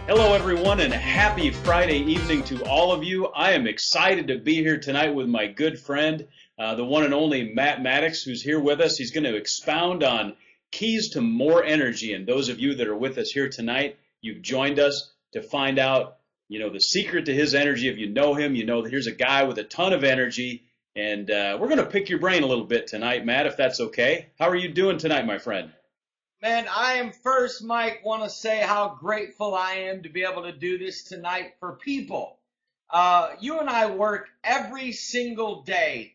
Hello, everyone, and happy Friday evening to all of you. I am excited to be here tonight with my good friend, the one and only Matt Maddix, who's here with us. He's going to expound on keys to more energy. And those of you that are with us here tonight, you've joined us to find out, the secret to his energy. If you know him, you know that here's a guy with a ton of energy. And we're going to pick your brain a little bit tonight, Matt, if that's okay. How are you doing tonight, my friend? Man, I am first, Mike, want to say how grateful I am to be able to do this tonight for people. You and I work every single day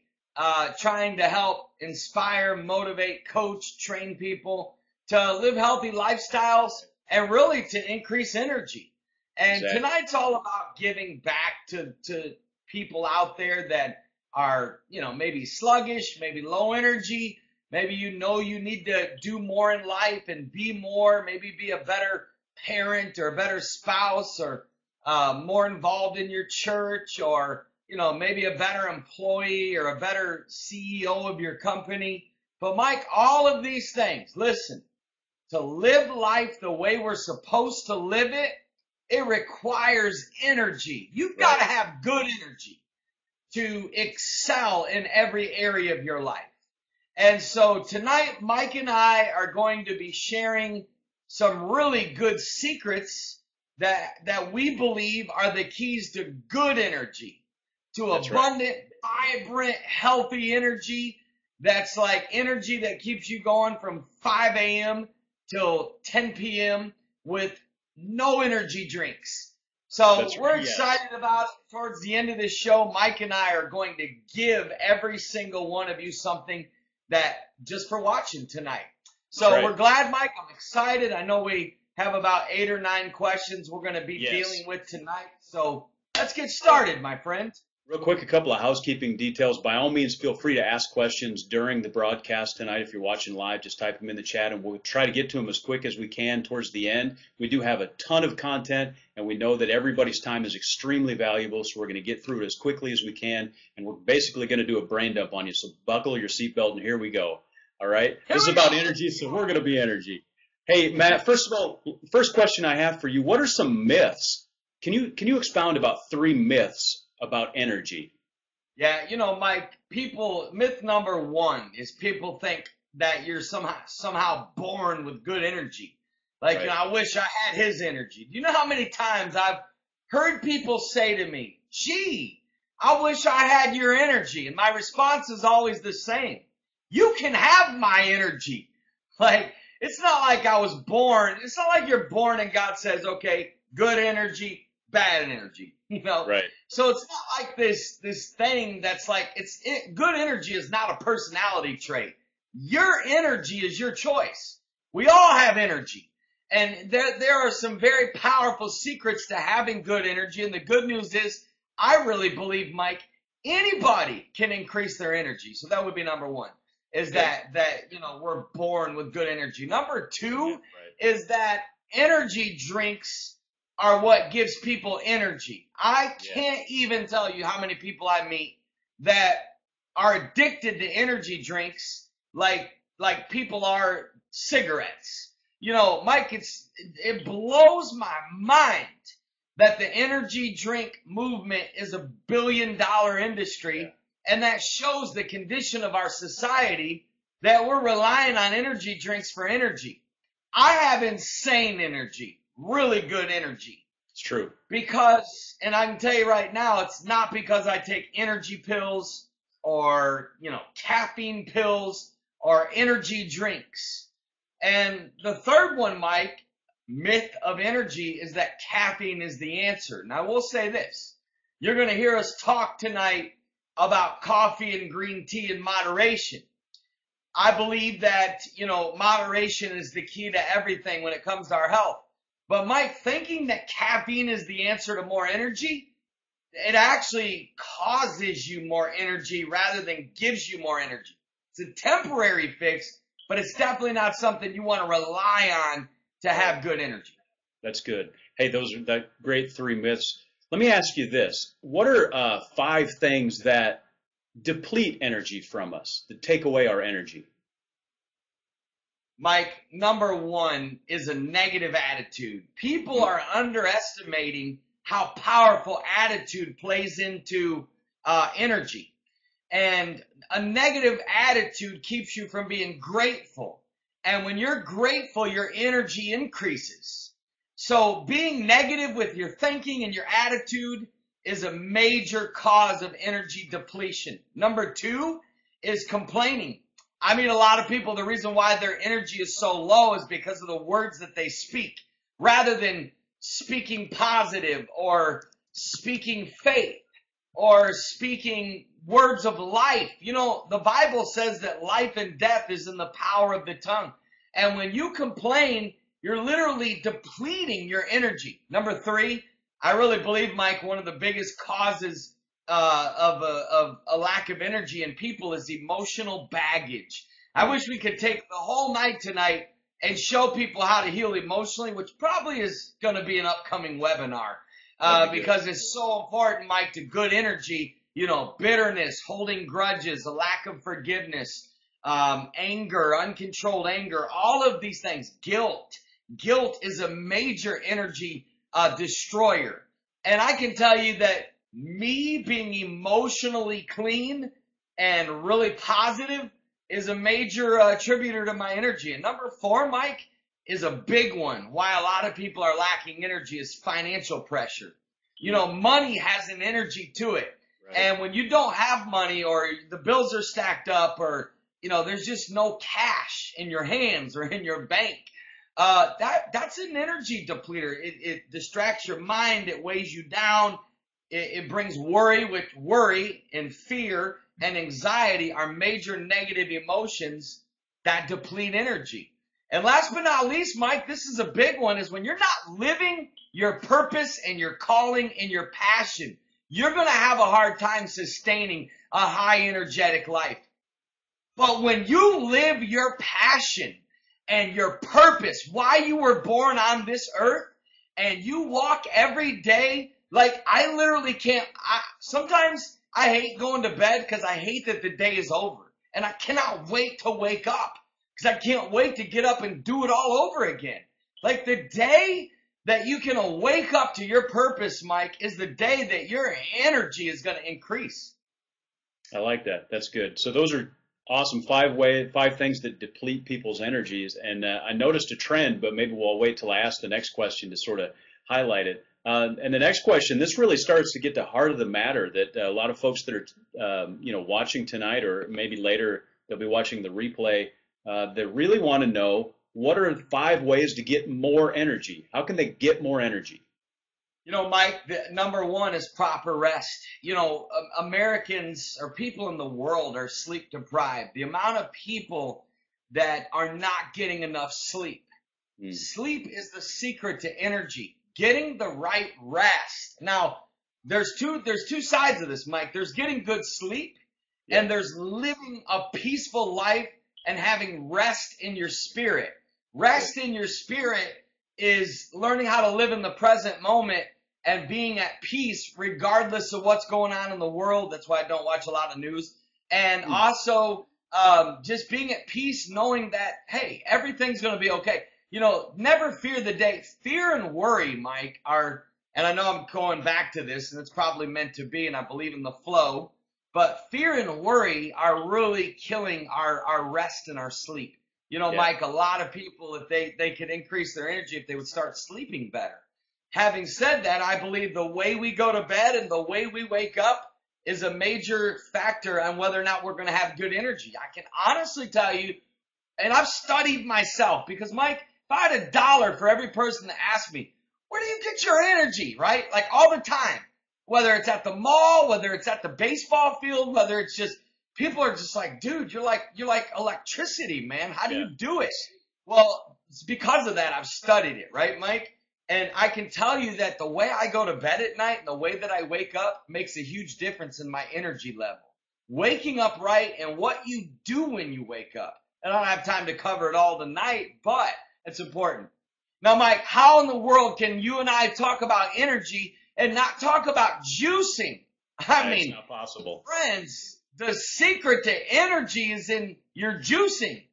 trying to help inspire, motivate, coach, train people to live healthy lifestyles and really to increase energy. And Exactly. Tonight's all about giving back to people out there that are, maybe sluggish, maybe low energy. Maybe you need to do more in life and be more, maybe be a better parent or a better spouse or more involved in your church or, maybe a better employee or a better CEO of your company. But Mike, all of these things, listen, to live life the way we're supposed to live it, it requires energy. You've got to have good energy to excel in every area of your life. And so tonight, Mike and I are going to be sharing some really good secrets that we believe are the keys to good energy, to That's abundant, vibrant, healthy energy. That's like energy that keeps you going from 5 a.m. till 10 p.m. with no energy drinks. So we're excited about it. Towards the end of this show, Mike and I are going to give every single one of you something that just for watching tonight. So we're glad, Mike. I'm excited. I know we have about 8 or 9 questions we're going to be dealing with tonight. So let's get started, my friend. Real quick, a couple of housekeeping details. By all means, feel free to ask questions during the broadcast tonight. If you're watching live, just type them in the chat, and we'll try to get to them as quick as we can towards the end. We do have a ton of content, and we know that everybody's time is extremely valuable, so we're going to get through it as quickly as we can, and we're basically going to do a brain dump on you. So buckle your seatbelt, and here we go. All right? This is about energy, so we're going to be energy. Hey, Matt, first of all, first question I have for you, what are some myths? Can you expound about 3 myths about energy? Yeah, Mike, myth number 1 is people think that you're somehow born with good energy. Like, I wish I had his energy. Do you know how many times I've heard people say to me, gee, I wish I had your energy? And my response is always the same. You can have my energy. Like, it's not like I was born. It's not like you're born and God says, okay, good energy, bad energy. Right. So it's not like this thing that's like, good energy is not a personality trait. Your energy is your choice. We all have energy. And there are some very powerful secrets to having good energy. And the good news is, I really believe, Mike, anybody can increase their energy. So that would be number 1, is that we're born with good energy. Number 2 is that energy drinks are what gives people energy. I can't even tell you how many people I meet that are addicted to energy drinks like people are cigarettes. Mike, it blows my mind that the energy drink movement is $1 billion industry, and that shows the condition of our society that we're relying on energy drinks for energy. I have insane energy. Really good energy. It's true. Because, and I can tell you right now, it's not because I take energy pills or, caffeine pills or energy drinks. And the third one, Mike, myth of energy, is that caffeine is the answer. Now, we'll say this. You're going to hear us talk tonight about coffee and green tea in moderation. I believe that, moderation is the key to everything when it comes to our health. But Mike, thinking that caffeine is the answer to more energy, it actually causes you more energy rather than gives you more energy. It's a temporary fix, but it's definitely not something you want to rely on to have good energy. That's good. Hey, those are the great 3 myths. Let me ask you this. What are 5 things that deplete energy from us, that take away our energy? Mike, number one is a negative attitude. People are underestimating how powerful attitude plays into energy. And a negative attitude keeps you from being grateful. And when you're grateful, your energy increases. So being negative with your thinking and your attitude is a major cause of energy depletion. Number two is complaining. I mean, a lot of people, the reason why their energy is so low is because of the words that they speak, rather than speaking positive or speaking faith or speaking words of life. You know, the Bible says that life and death is in the power of the tongue. And when you complain, you're literally depleting your energy. Number three, I really believe, Mike, one of the biggest causes of a lack of energy in people is emotional baggage. I wish we could take the whole night tonight and show people how to heal emotionally, which probably is going to be an upcoming webinar, because it's so important, Mike, to good energy. You know, bitterness, holding grudges, a lack of forgiveness, anger, uncontrolled anger, all of these things, guilt. Guilt is a major energy destroyer. And I can tell you that me being emotionally clean and really positive is a major attributor to my energy. And number four, Mike, is a big one. Why a lot of people are lacking energy is financial pressure. You know, money has an energy to it. Right. And when you don't have money, or the bills are stacked up, or, you know, there's just no cash in your hands or in your bank, that's an energy depleter. It distracts your mind. It weighs you down. It brings worry, which worry and fear and anxiety are major negative emotions that deplete energy. And last but not least, Mike, this is a big one, is when you're not living your purpose and your calling and your passion, you're going to have a hard time sustaining a high energetic life. But when you live your passion and your purpose, why you were born on this earth, and you walk every day, like I literally can't, sometimes I hate going to bed because I hate that the day is over. And I cannot wait to wake up because I can't wait to get up and do it all over again. Like the day that you can wake up to your purpose, Mike, is the day that your energy is going to increase. I like that. That's good. So those are awesome. Five things that deplete people's energies. And I noticed a trend, but maybe we'll wait till I ask the next question to sort of highlight it. And the next question, this really starts to get to the heart of the matter that a lot of folks that are, watching tonight, or maybe later they'll be watching the replay, that really want to know, what are 5 ways to get more energy? How can they get more energy? You know, Mike, number one is proper rest. You know, Americans or people in the world are sleep deprived. The amount of people that are not getting enough sleep. Sleep is the secret to energy. Getting the right rest. Now, there's two sides of this, Mike. There's getting good sleep, and there's living a peaceful life and having rest in your spirit. Rest in your spirit is learning how to live in the present moment and being at peace regardless of what's going on in the world. That's why I don't watch a lot of news. And also just being at peace, knowing that, hey, everything's going to be okay. You know, never fear the day. Fear and worry, Mike, are, and I know I'm going back to this, and it's probably meant to be, and I believe in the flow, but fear and worry are really killing our rest and our sleep. You know, Mike, a lot of people, if they could increase their energy if they would start sleeping better. Having said that, I believe the way we go to bed and the way we wake up is a major factor on whether or not we're going to have good energy. I can honestly tell you, and I've studied myself, because, Mike, if I had $1 for every person that asked me, where do you get your energy, right? Like all the time, whether it's at the mall, whether it's at the baseball field, whether it's just, people are just like, dude, you're like electricity, man. How do you do it? Well, it's because of that I've studied it, right, Mike? And I can tell you that the way I go to bed at night and the way that I wake up makes a huge difference in my energy level. Waking up right and what you do when you wake up. And I don't have time to cover it all tonight, but it's important. Now, Mike, how in the world can you and I talk about energy and not talk about juicing? I mean, it's not possible. Friends, the secret to energy is in your juicing.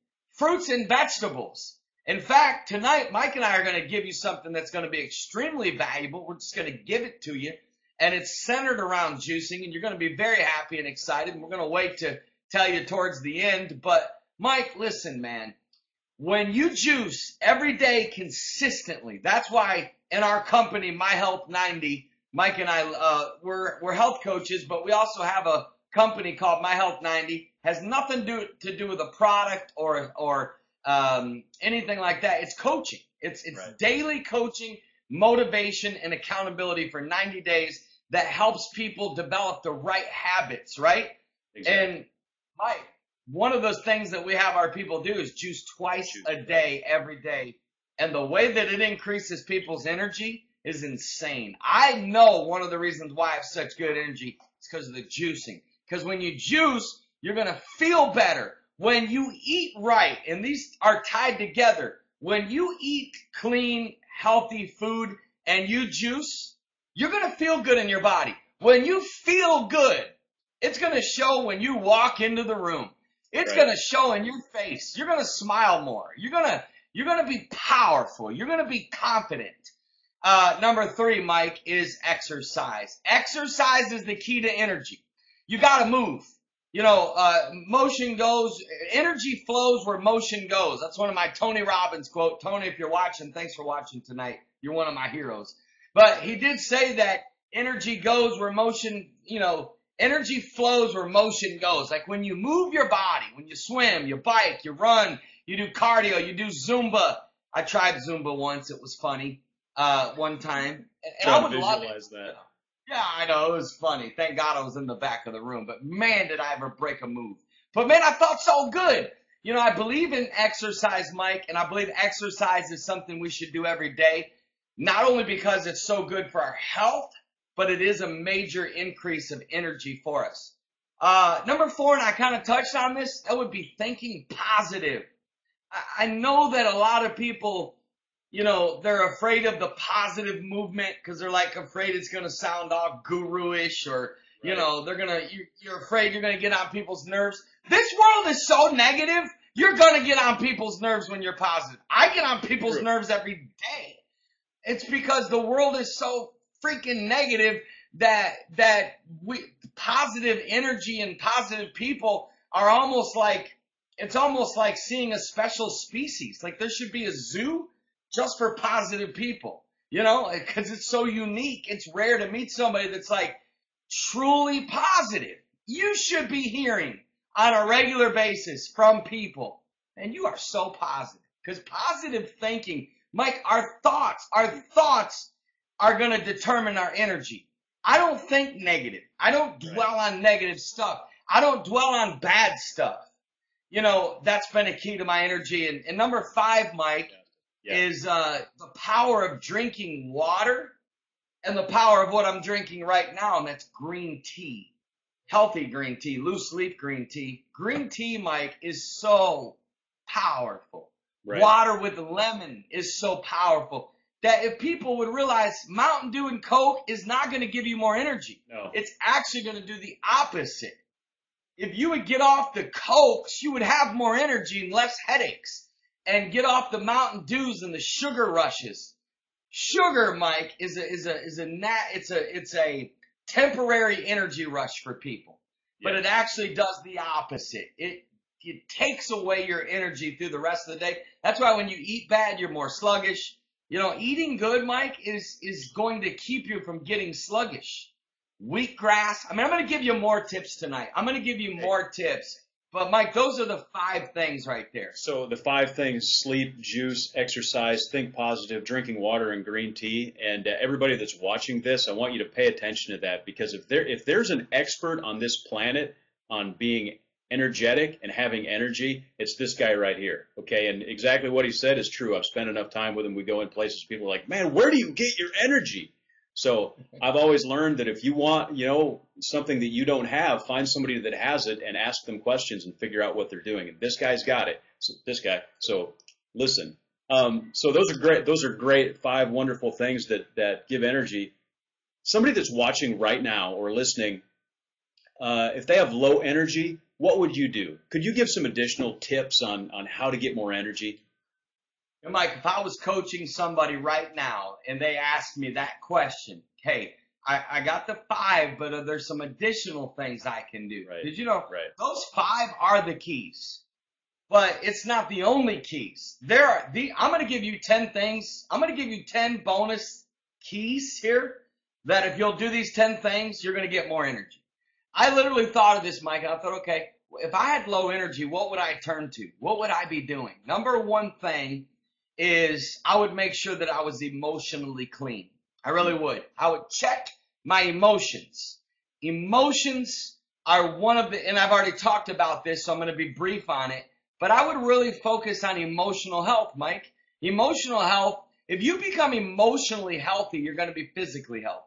fruits and vegetables. In fact, tonight, Mike and I are going to give you something that's going to be extremely valuable. We're just going to give it to you. And it's centered around juicing, and you're going to be very happy and excited. And we're going to wait to tell you towards the end. But, Mike, listen, man. When you juice every day consistently, that's why in our company, My Health 90, Mike and I, we're health coaches, but we also have a company called My Health 90. Has nothing to do with a product or anything like that. It's coaching. It's Right. daily coaching, motivation, and accountability for 90 days that helps people develop the right habits, right? Exactly. And Mike, one of those things that we have our people do is juice twice a day, every day. And the way that it increases people's energy is insane. I know one of the reasons why I have such good energy is because of the juicing. Because when you juice, you're going to feel better. When you eat right, and these are tied together, when you eat clean, healthy food and you juice, you're going to feel good in your body. When you feel good, it's going to show when you walk into the room. It's Right. going to show in your face. You're going to smile more. You're going to be powerful. You're going to be confident. Number 3, Mike, is exercise. Exercise is the key to energy. You got to move. You know, motion goes, energy flows where motion goes. That's one of my Tony Robbins quote. Tony, if you're watching, thanks for watching tonight. You're one of my heroes. But he did say that energy goes where motion, energy flows where motion goes. Like when you move your body, when you swim, you bike, you run, you do cardio, you do Zumba. I tried Zumba once. It was funny, one time. And I would love it. Visualize that. Yeah, I know. It was funny. Thank God I was in the back of the room. But man, did I ever break a move. But man, I felt so good. I believe in exercise, Mike, and I believe exercise is something we should do every day. Not only because it's so good for our health, but it is a major increase of energy for us. Number 4, and I kind of touched on this, that would be thinking positive. I know that a lot of people, they're afraid of the positive movement because they're like afraid it's going to sound all guru-ish or, Right. you're afraid you're going to get on people's nerves. This world is so negative, you're going to get on people's nerves when you're positive. I get on people's True. nerves every day. It's because the world is so freaking negative that positive energy and positive people are almost like, it's almost like seeing a special species. Like there should be a zoo just for positive people, because it's so unique. It's rare to meet somebody that's like truly positive. You should be hearing on a regular basis from people, and you are so positive, because positive thinking, Mike, our thoughts are going to determine our energy. I don't think negative. I don't dwell on negative stuff. I don't dwell on bad stuff. That's been a key to my energy. And number 5, Mike, is the power of drinking water and the power of what I'm drinking right now, and that's green tea. Healthy green tea, loose leaf green tea. Green tea, Mike, is so powerful. Right. Water with lemon is so powerful that if people would realize Mountain Dew and Coke is not going to give you more energy. No. It's actually going to do the opposite. If you would get off the Cokes, you would have more energy and less headaches. And get off the Mountain Dews and the sugar rushes. Sugar, Mike, is a temporary energy rush for people. But it actually does the opposite. It takes away your energy through the rest of the day. That's why when you eat bad, you're more sluggish. Eating good, Mike, is going to keep you from getting sluggish. Wheatgrass. I'm going to give you more tips tonight. I'm going to give you more tips. But, Mike, those are the 5 things right there. So the 5 things: sleep, juice, exercise, think positive, drinking water, and green tea. And everybody that's watching this, I want you to pay attention to that, because if there's an expert on this planet on being energetic and having energy, it's this guy right here. Okay, and exactly what he said is true. I've spent enough time with him. We go in places, people are like, man, where do you get your energy? So I've always learned that if you want, something that you don't have, find somebody that has it and ask them questions and figure out what they're doing. And this guy's got it. So this guy. So listen. So those are great. Those are great 5 wonderful things that give energy. Somebody that's watching right now or listening, if they have low energy, what would you do? Could you give some additional tips on how to get more energy? And Mike, if I was coaching somebody right now and they asked me that question, hey, I got the 5, but there's some additional things I can do. Right. Did you know Right. those 5 are the keys? But it's not the only keys. I'm going to give you 10 things. I'm going to give you 10 bonus keys here that if you'll do these 10 things, you're going to get more energy. I literally thought of this, Mike, and I thought, okay, if I had low energy, what would I turn to? What would I be doing? Number one thing is I would make sure that I was emotionally clean. I really would. I would check my emotions. Emotions are one of the, and I've already talked about this, so I'm going to be brief on it, but I would really focus on emotional health, Mike. Emotional health, if you become emotionally healthy, you're going to be physically healthy.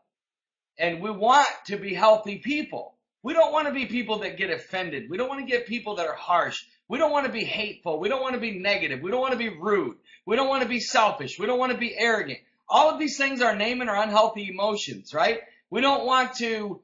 And we want to be healthy people. We don't want to be people that get offended. We don't want to get people that are harsh. We don't want to be hateful. We don't want to be negative. We don't want to be rude. We don't want to be selfish. We don't want to be arrogant. All of these things are naming our unhealthy emotions, right? We don't want to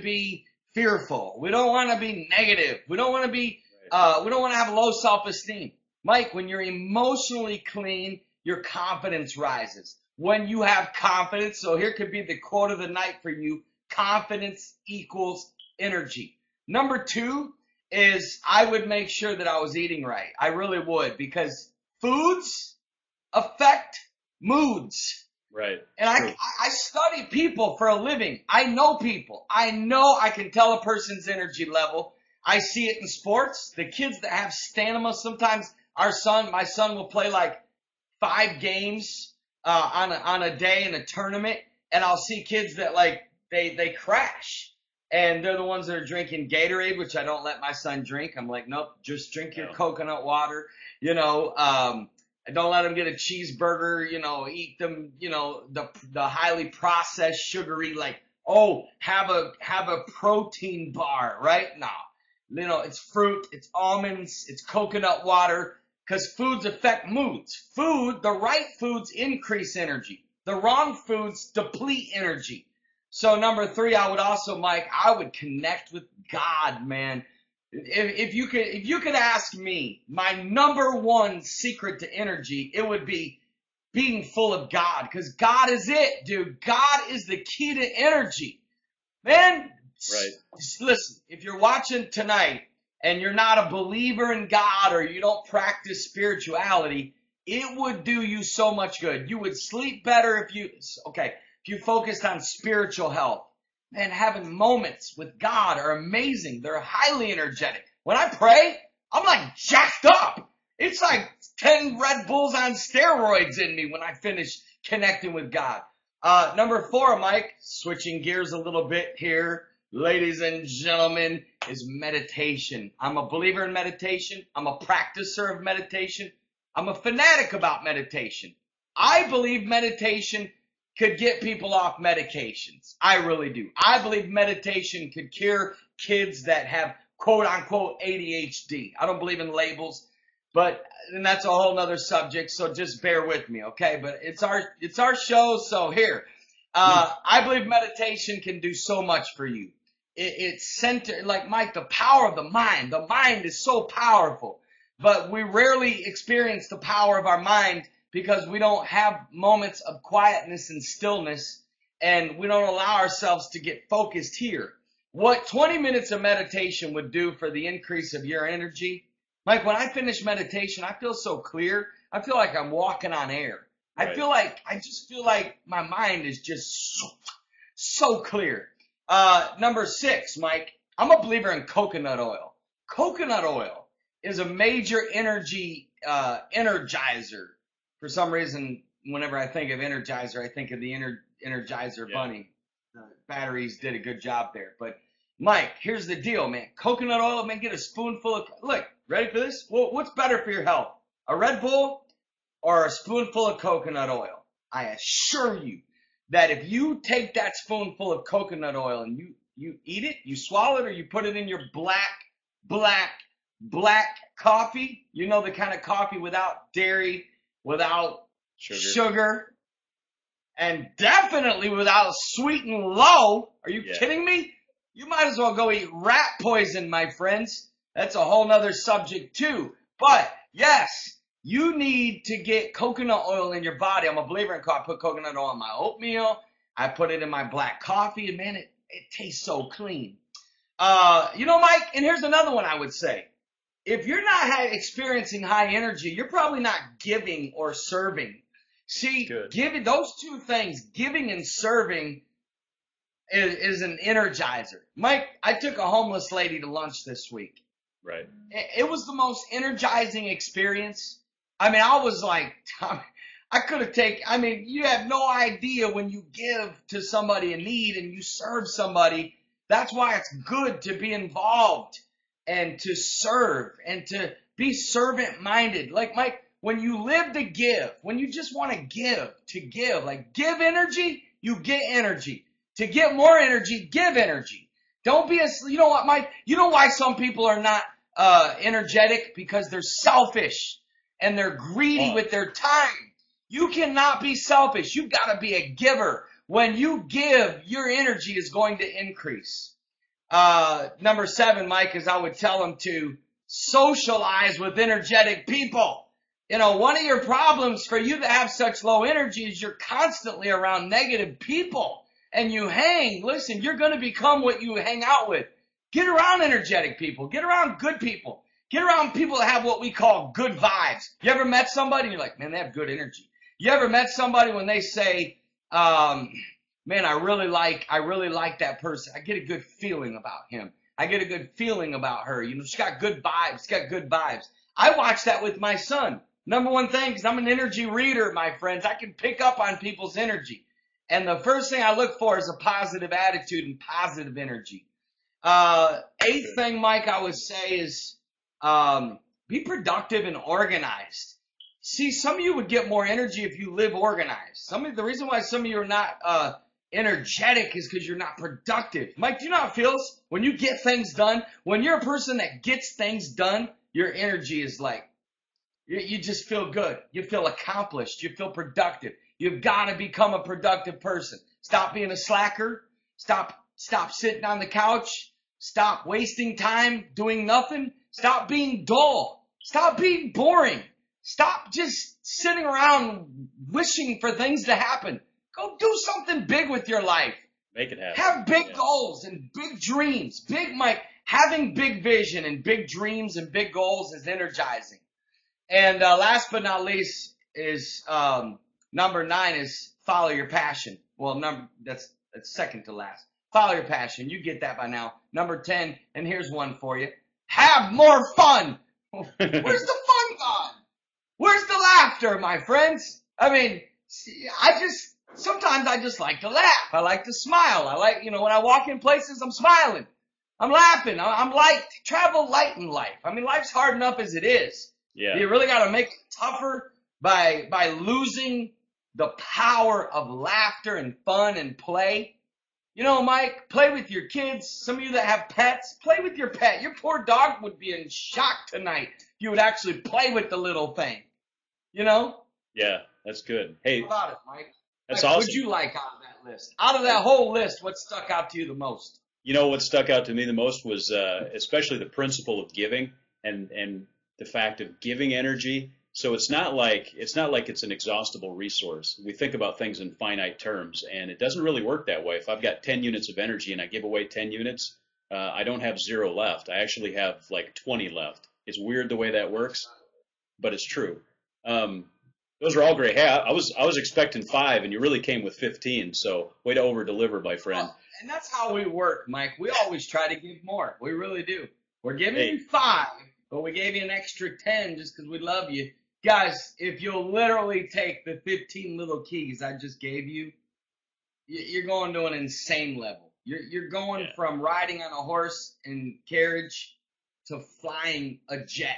be fearful. We don't want to be negative. We don't want to be, we don't want to have low self-esteem. Mike, when you're emotionally clean, your confidence rises. When you have confidence, so here could be the quote of the night for you, confidence equals energy. Number 2 is I would make sure that I was eating right. I really would, because foods affect moods. Right. And I study people for a living. I know people. I know I can tell a person's energy level. I see it in sports. The kids that have stamina, sometimes my son will play like 5 games on a day in a tournament, and I'll see kids that like they crash, and they're the ones that are drinking Gatorade, which I don't let my son drink. I'm like, nope, just drink your coconut water. I don't let them get a cheeseburger, eat them, the highly processed sugary, like, oh, have a protein bar, right? No, it's fruit, it's almonds, it's coconut water, because foods affect moods. The right foods increase energy. The wrong foods deplete energy. So number 3, I would also, Mike, I would connect with God, man. If you could ask me my number 1 secret to energy, it would be being full of God, because God is it, dude. God is the key to energy. Man, right. Listen, if you're watching tonight and you're not a believer in God or you don't practice spirituality, it would do you so much good. You would sleep better if you focused on spiritual health. Man, having moments with God are amazing. They're highly energetic. When I pray, I'm like jacked up. It's like 10 Red Bulls on steroids in me when I finish connecting with God. Number 4, Mike, switching gears a little bit here, ladies and gentlemen, is meditation. I'm a believer in meditation. I'm a practicer of meditation. I'm a fanatic about meditation. I believe meditation could get people off medications. I really do. I believe meditation could cure kids that have quote unquote ADHD. I don't believe in labels, and that's a whole nother subject, so just bear with me, okay? But it's our show, so here. I believe meditation can do so much for you. It's centered, like Mike, the power of the mind. The mind is so powerful, but we rarely experience the power of our mind because we don't have moments of quietness and stillness, and we don't allow ourselves to get focused here. What 20 minutes of meditation would do for the increase of your energy, Mike, when I finish meditation, I feel so clear. I feel like I'm walking on air. Right. I just feel like my mind is just so clear. Number 6, Mike, I'm a believer in coconut oil. Coconut oil is a major energy energizer. For some reason, whenever I think of Energizer, I think of the Energizer Bunny. The batteries did a good job there. But, Mike, here's the deal, man. Coconut oil, man, get a spoonful of... Look, ready for this? Well, what's better for your health? A Red Bull or a spoonful of coconut oil? I assure you that if you take that spoonful of coconut oil and you eat it, you swallow it, or you put it in your black coffee, the kind of coffee without dairy, without sugar, and definitely without sweet and low. Are you kidding me? You might as well go eat rat poison, my friends. That's a whole nother subject too. But yes, you need to get coconut oil in your body. I'm a believer in I put coconut oil in my oatmeal. I put it in my black coffee, and man, it tastes so clean. Mike, and here's another one I would say. If you're not experiencing high energy, you're probably not giving or serving. See, giving, those two things, giving and serving, is an energizer. Mike, I took a homeless lady to lunch this week. Right. It was the most energizing experience. I mean, I was like, you have no idea when you give to somebody in need and you serve somebody. That's why it's good to be involved and to serve and to be servant-minded. Like, Mike, when you live to give, when you just want to give, like give energy, you get energy. To get more energy, give energy. Don't be you know what, Mike? You know why some people are not energetic? Because they're selfish and they're greedy with their time. You cannot be selfish. You've got to be a giver. When you give, your energy is going to increase. Number 7, Mike, is I would tell them to socialize with energetic people. You know, one of your problems for you to have such low energy is you're constantly around negative people. And you listen, you're going to become what you hang out with. Get around energetic people. Get around good people. Get around people that have what we call good vibes. You ever met somebody and you're like, man, they have good energy. You ever met somebody when they say, man, I really like that person. I get a good feeling about him. I get a good feeling about her. You know, she's got good vibes. She's got good vibes. I watch that with my son. Number one thing, because I'm an energy reader, my friends. I can pick up on people's energy. And the first thing I look for is a positive attitude and positive energy. 8th thing, Mike, I would say is be productive and organized. See, some of you would get more energy if you live organized. The reason why some of you are not energetic is because you're not productive. Mike, do you know how it feels when you get things done? When you're a person that gets things done, your energy is like, you just feel good. You feel accomplished. You feel productive. You've got to become a productive person. Stop being a slacker. Stop sitting on the couch. Stop wasting time doing nothing. Stop being dull. Stop being boring. Stop just sitting around wishing for things to happen. Go do something big with your life. Make it happen. Have big goals and big dreams. Big, Mike, having big vision and big dreams and big goals is energizing. And last but not least is number 9 is follow your passion. Well, that's second to last. Follow your passion. You get that by now. Number 10, and here's one for you. Have more fun. Where's the fun gone? Where's the laughter, my friends? I mean, sometimes I just like to laugh. I like to smile. I like, when I walk in places, I'm smiling. I'm laughing. I'm light. Travel light in life. I mean, life's hard enough as it is. Yeah. You really got to make it tougher by losing the power of laughter and fun and play. You know, Mike, play with your kids. Some of you that have pets, play with your pet. Your poor dog would be in shock tonight if you would actually play with the little thing. You know? Yeah, that's good. Hey, how about it, Mike? That's awesome. awesome. What would you like out of that list? Out of that whole list, what stuck out to you the most? You know, what stuck out to me the most was especially the principle of giving and the fact of giving energy. So it's not like it's an inexhaustible resource. We think about things in finite terms, and it doesn't really work that way. If I've got 10 units of energy and I give away 10 units, I don't have 0 left. I actually have like 20 left. It's weird the way that works, but it's true. Those are all great. Hey, I was expecting 5, and you really came with 15. So way to over deliver, my friend. Well, and that's how we work, Mike. We always try to give more. We really do. We're giving you 5, but we gave you an extra 10 just because we love you. Guys, if you'll literally take the 15 little keys I just gave you, you're going to an insane level. You're going from riding on a horse and carriage to flying a jet.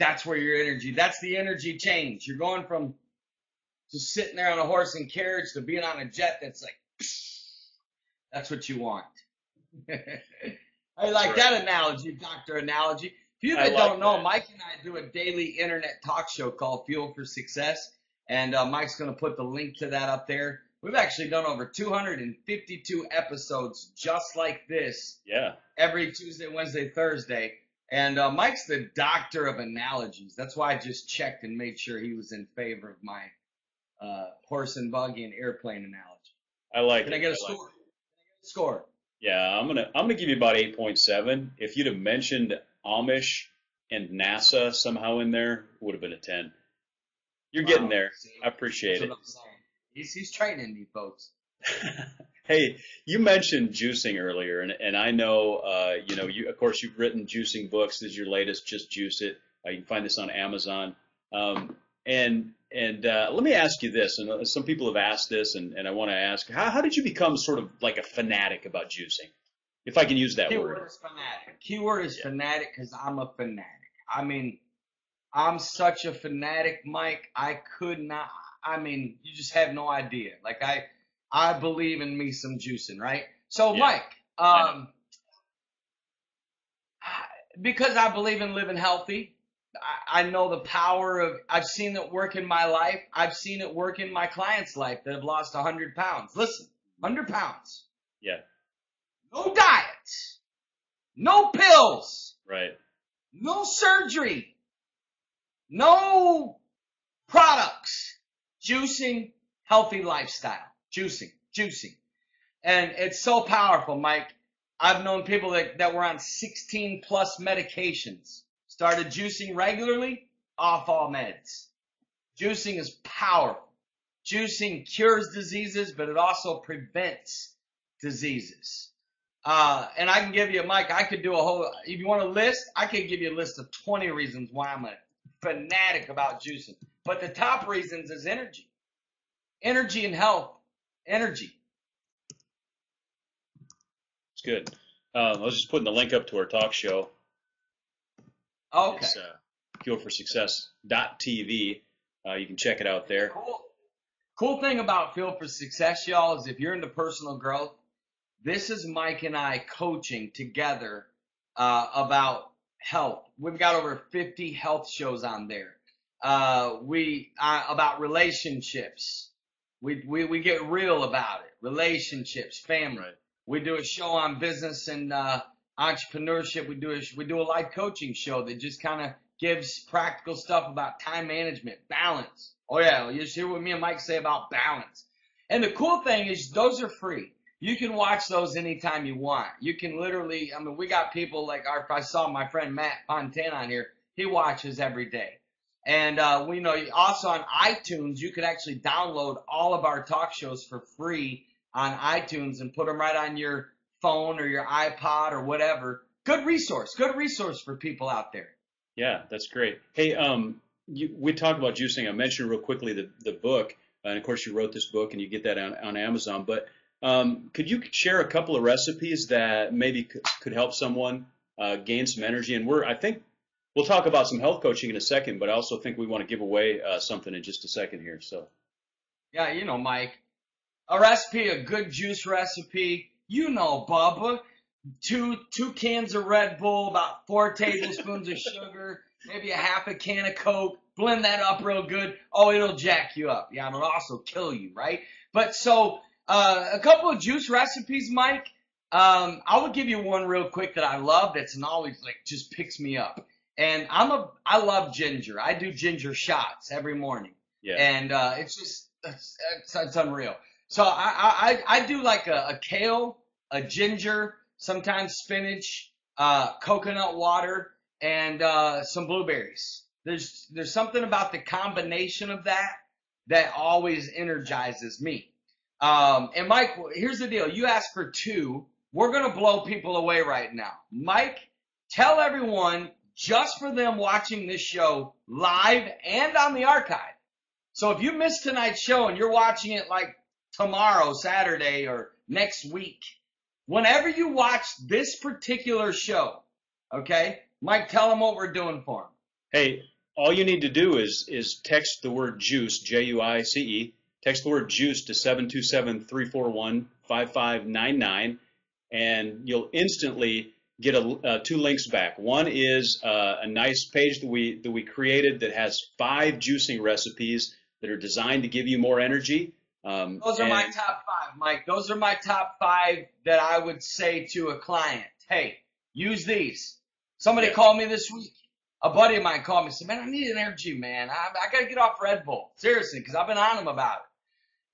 That's where your energy, that's the energy change. You're going from just sitting there on a horse and carriage to being on a jet that's like, that's what you want. I like that analogy, Dr. Analogy. For you that don't know, Mike and I do a daily internet talk show called Fuel for Success. And Mike's going to put the link to that up there. We've actually done over 252 episodes just like this. Yeah. Every Tuesday, Wednesday, Thursday. And Mike's the doctor of analogies. That's why I just checked and made sure he was in favor of my horse and buggy and airplane analogy. I like it. Can I get a score? Score. Yeah, I'm gonna give you about 8.7. If you'd have mentioned Amish and NASA somehow in there, it would have been a 10. You're getting there. See, I appreciate it. that's what I'm saying. He's training me, folks. Hey, you mentioned juicing earlier, and I know, you of course you've written juicing books. This is your latest, Just Juice It. You can find this on Amazon. And let me ask you this, and some people have asked this, and I want to ask, how did you become sort of like a fanatic about juicing, if I can use that word? Keyword is fanatic. Keyword is fanatic because I'm a fanatic. I mean, I'm such a fanatic, Mike. I could not. I mean, you just have no idea. Like I believe in me some juicing, right? So, Yeah. Mike, because I believe in living healthy, I know the power of. I've seen it work in my life. I've seen it work in my clients' life that have lost 100 pounds. Listen, 100 pounds. Yeah, No diet. No pills. right. No surgery. No products. Juicing, healthy lifestyle. Juicing. And it's so powerful, Mike. I've known people that were on 16 plus medications. Started juicing regularly, off all meds. Juicing is powerful. Juicing cures diseases, but it also prevents diseases. And I can give you, Mike, I could do a whole, if you want a list, I could give you a list of 20 reasons why I'm a fanatic about juicing. But the top reasons is energy. Energy and health. Energy. It's good. I was just putting the link up to our talk show. Okay. It's fuelforsuccess.tv. You can check it out there. Cool thing about Fuel for Success, y'all, is if you're into personal growth, this is Mike and I coaching together about health. We've got over 50 health shows on there. About relationships. We get real about it. Relationships, family. Right. We do a show on business and entrepreneurship. We do a life coaching show that just kind of gives practical stuff about time management, balance. Oh yeah, you just hear what me and Mike say about balance. And the cool thing is those are free. You can watch those anytime you want. You can literally, I mean, we got people like I saw my friend Matt Fontana on here. He watches every day. And we know also on iTunes, you can actually download all of our talk shows for free on iTunes and put them right on your phone or your iPod or whatever. Good resource for people out there. Yeah, that's great. Hey, we talked about juicing. I mentioned real quickly the book, and of course you wrote this book and you get that on Amazon. But could you share a couple of recipes that maybe could help someone gain some energy? And I think we'll talk about some health coaching in a second, but I also think we want to give away something in just a second here. So. Yeah, Mike, a recipe, a good juice recipe. Bubba. Two cans of Red Bull, about 4 tablespoons of sugar, maybe a half a can of Coke. Blend that up real good. Oh, it'll jack you up. Yeah, it'll also kill you, right? But so a couple of juice recipes, Mike. I will give you one real quick that I love. That's always just picks me up. And I love ginger. I do ginger shots every morning. Yeah. And it's unreal. So I do like a kale, a ginger, sometimes spinach, coconut water, and some blueberries. There's something about the combination of that always energizes me. And Mike, here's the deal. You asked for 2. We're going to blow people away right now. Mike, tell everyone, just for them watching this show live and on the archive. So if you missed tonight's show and you're watching it like tomorrow, Saturday, or next week, whenever you watch this particular show, okay, Mike, tell them what we're doing for them. Hey, all you need to do is text the word juice, Juice, text the word juice to 727-341-5599, and you'll instantly get 2 links back. One is a nice page that we created that has 5 juicing recipes that are designed to give you more energy. Those are my top 5, Mike. Those are my top 5 that I would say to a client. Hey, use these. Somebody called me this week. A buddy of mine called me and said, man, I need energy, man. I got to get off Red Bull. Seriously, because I've been on him about it.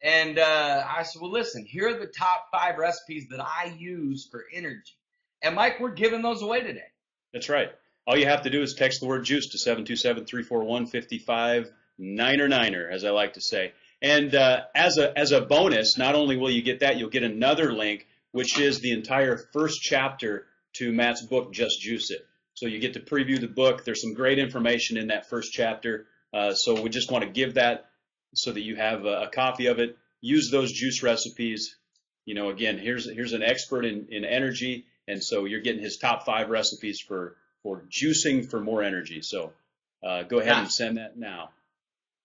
And I said, well, listen, here are the top 5 recipes that I use for energy. And, Mike, we're giving those away today. That's right. All you have to do is text the word juice to 727-341-55-9er, as I like to say. And as a bonus, not only will you get that, you'll get another link, which is the entire first chapter to Matt's book, Just Juice It. So you get to preview the book. There's some great information in that first chapter. So we just want to give that so that you have a copy of it. Use those juice recipes. You know, again, here's an expert in energy, and so you're getting his top 5 recipes for juicing for more energy. So go ahead and send that now.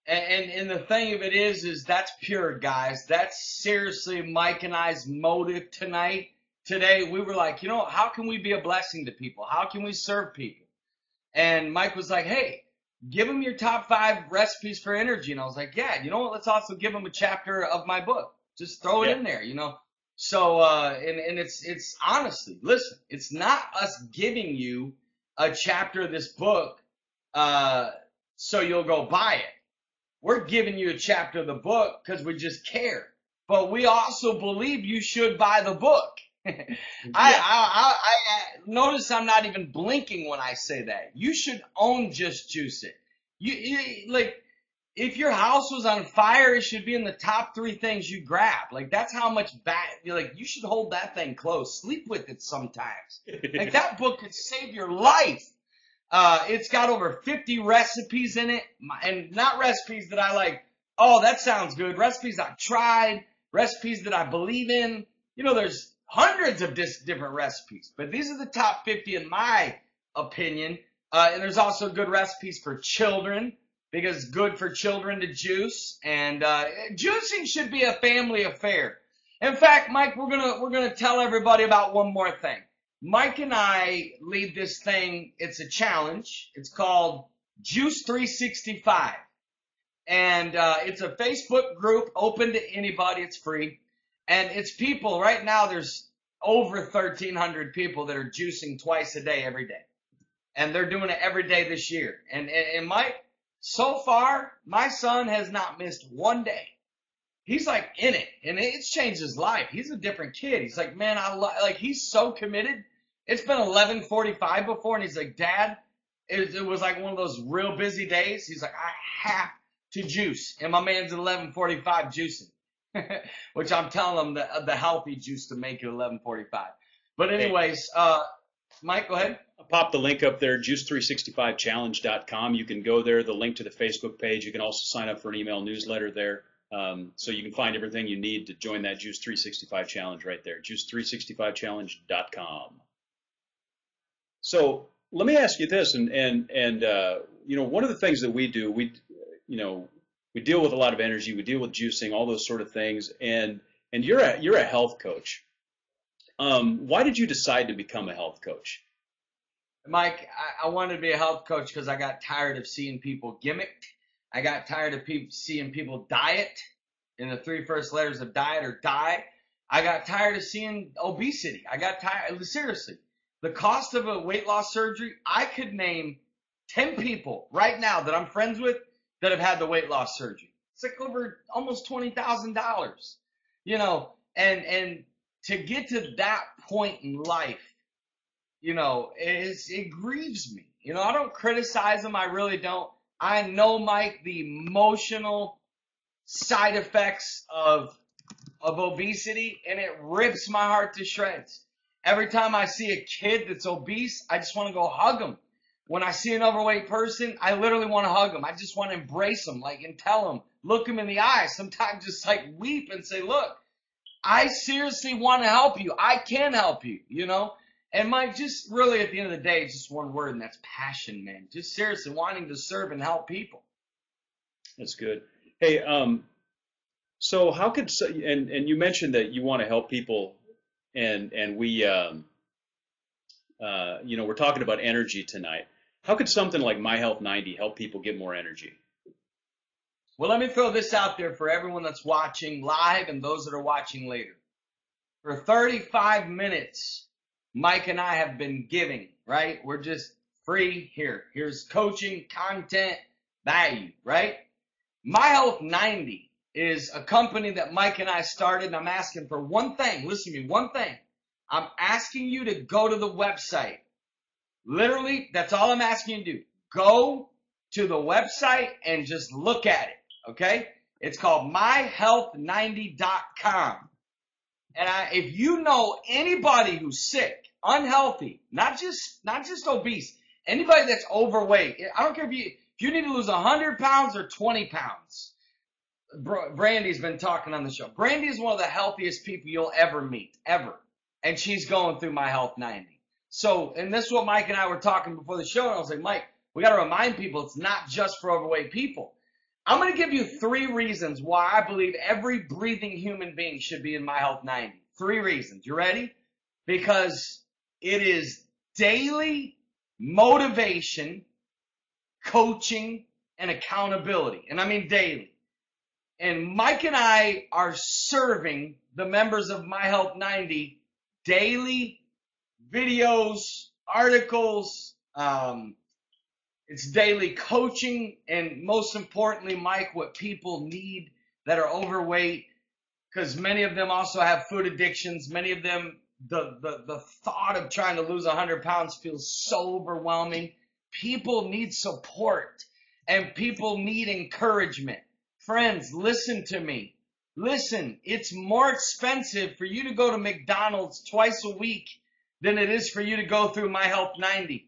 And the thing of it is that's pure, guys. That's seriously Mike and I's motive tonight. Today, we were like, you know, how can we be a blessing to people? How can we serve people? And Mike was like, hey, give them your top 5 recipes for energy. And I was like, yeah, you know what? Let's also give them a chapter of my book. Just throw it in there, you know. So, and it's honestly, listen, it's not us giving you a chapter of this book so you'll go buy it. We're giving you a chapter of the book because we just care. But we also believe you should buy the book. I notice I'm not even blinking when I say that. You should own Just Juice It. You like, if your house was on fire, it should be in the top 3 things you grab. Like, that's how much you should hold that thing close. Sleep with it sometimes. Like, that book could save your life. It's got over 50 recipes in it, and not recipes that I like, oh, that sounds good. Recipes I've tried, recipes that I believe in. You know, there's hundreds of different recipes, but these are the top 50 in my opinion. And there's also good recipes for children, because it's good for children to juice, and juicing should be a family affair. In fact, Mike, we're gonna tell everybody about one more thing. Mike and I lead this thing. It's a challenge. It's called Juice 365, and it's a Facebook group open to anybody. It's free. And it's people, right now there's over 1,300 people that are juicing twice a day, every day. And they're doing it every day this year. And Mike, so far, my son has not missed one day. He's like in it, and it's changed his life. He's a different kid. He's like, man, he's so committed. It's been 11:45 before, and he's like, Dad, it was like one of those real busy days. He's like, I have to juice. And my man's at 11:45 juicing. Which I'm telling them the healthy juice to make it 11:45. But anyways, Mike, go ahead. I'll pop the link up there, juice365challenge.com. You can go there, the link to the Facebook page. You can also sign up for an email newsletter there. So you can find everything you need to join that Juice 365 Challenge right there, juice365challenge.com. So let me ask you this, and you know, one of the things that we do, we deal with a lot of energy, we deal with juicing, all those sort of things, and you're a health coach. Why did you decide to become a health coach? Mike, I wanted to be a health coach because I got tired of seeing people gimmicked. I got tired of seeing people diet in the 3 first letters of diet or die. I got tired of seeing obesity. I got tired, seriously. The cost of a weight loss surgery, I could name 10 people right now that I'm friends with that have had the weight loss surgery. It's like over almost $20,000, you know, and to get to that point in life, you know, it grieves me. You know, I don't criticize them. I really don't. I know, Mike, the emotional side effects of obesity, and it rips my heart to shreds. Every time I see a kid that's obese, I just want to go hug them. When I see an overweight person, I literally want to hug them. I just want to embrace them, like, and tell them, look them in the eye. Sometimes just like weep and say, look, I seriously want to help you. I can help you, you know? And Mike, just really at the end of the day, it's just one word, and that's passion, man. Just seriously wanting to serve and help people. That's good. Hey, so how could, and you mentioned that you want to help people, and we, you know, we're talking about energy tonight. How could something like My Health 90 help people get more energy? Well, let me throw this out there for everyone that's watching live and those that are watching later. For 35 minutes, Mike and I have been giving, right? We're just free here. Here's coaching, content, value, right? My Health 90 is a company that Mike and I started, and I'm asking for one thing. Listen to me, one thing. I'm asking you to go to the website. Literally, that's all I'm asking you to do. Go to the website and just look at it, okay? It's called myhealth90.com. And if you know anybody who's sick, unhealthy, not just obese, anybody that's overweight, I don't care if you need to lose 100 pounds or 20 pounds. Brandy's been talking on the show. Brandy is one of the healthiest people you'll ever meet, ever. And she's going through My Health 90. So, and this is what Mike and I were talking before the show, and I was like, Mike, we got to remind people it's not just for overweight people. I'm going to give you 3 reasons why I believe every breathing human being should be in My Health 90. 3 reasons. You ready? Because it is daily motivation, coaching, and accountability. And I mean daily. And Mike and I are serving the members of My Health 90 daily videos, articles, it's daily coaching, and most importantly, Mike, what people need that are overweight, because many of them also have food addictions. Many of them, the thought of trying to lose 100 pounds feels so overwhelming. People need support, and people need encouragement. Friends, listen to me. Listen, it's more expensive for you to go to McDonald's twice a week than it is for you to go through My Health 90.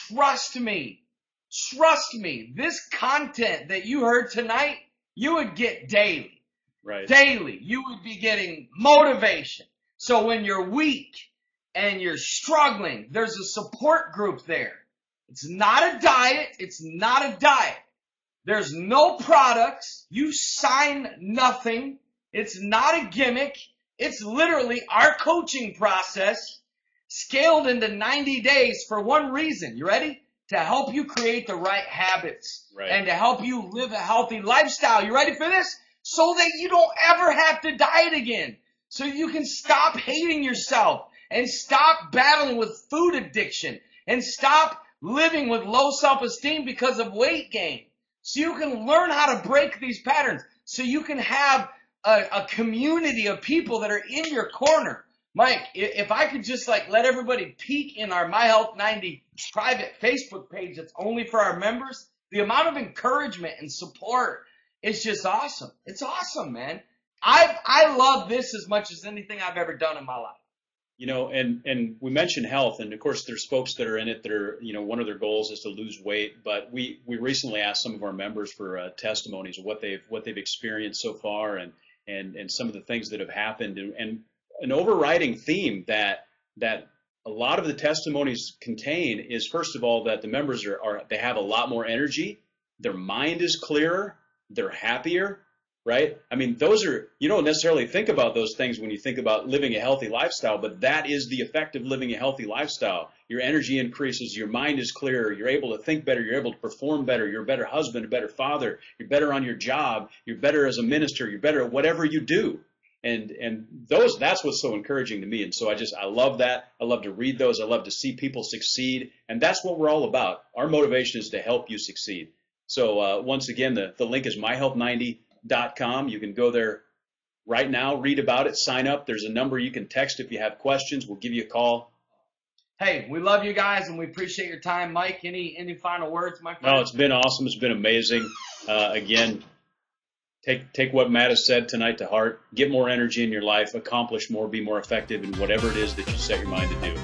Trust me. Trust me. This content that you heard tonight, you would get daily. Right. Daily. You would be getting motivation. So when you're weak and you're struggling, there's a support group there. It's not a diet. It's not a diet. There's no products. You sign nothing. It's not a gimmick. It's literally our coaching process scaled into 90 days for one reason. You ready? To help you create the right habits. Right. And to help you live a healthy lifestyle. You ready for this? So that you don't ever have to diet again. So you can stop hating yourself and stop battling with food addiction and stop living with low self-esteem because of weight gain. So you can learn how to break these patterns. So you can have a community of people that are in your corner. Mike, if I could just let everybody peek in our My Health 90 private Facebook page that's only for our members, the amount of encouragement and support is just awesome. It's awesome, man. I love this as much as anything I've ever done in my life. You know, and we mentioned health, and of course there's folks that are in it that are, you know, one of their goals is to lose weight. But we recently asked some of our members for testimonies of what they've experienced so far, and some of the things that have happened, and an overriding theme that a lot of the testimonies contain is, first of all, that the members they have a lot more energy, their mind is clearer, they're happier. Right? I mean, you don't necessarily think about those things when you think about living a healthy lifestyle, but that is the effect of living a healthy lifestyle. Your energy increases, your mind is clearer, you're able to think better, you're able to perform better, you're a better husband, a better father, you're better on your job, you're better as a minister, you're better at whatever you do. And that's what's so encouraging to me. And so I love that. I love to read those. I love to see people succeed. And that's what we're all about. Our motivation is to help you succeed. So once again, the link is myhealth90.com. You can go there right now, read about it, sign up. There's a number you can text if you have questions. We'll give you a call. Hey, we love you guys, and we appreciate your time. Mike, any final words, my friend? No, it's been awesome. It's been amazing. Again, take what Matt has said tonight to heart. Get more energy in your life. Accomplish more. Be more effective in whatever it is that you set your mind to do.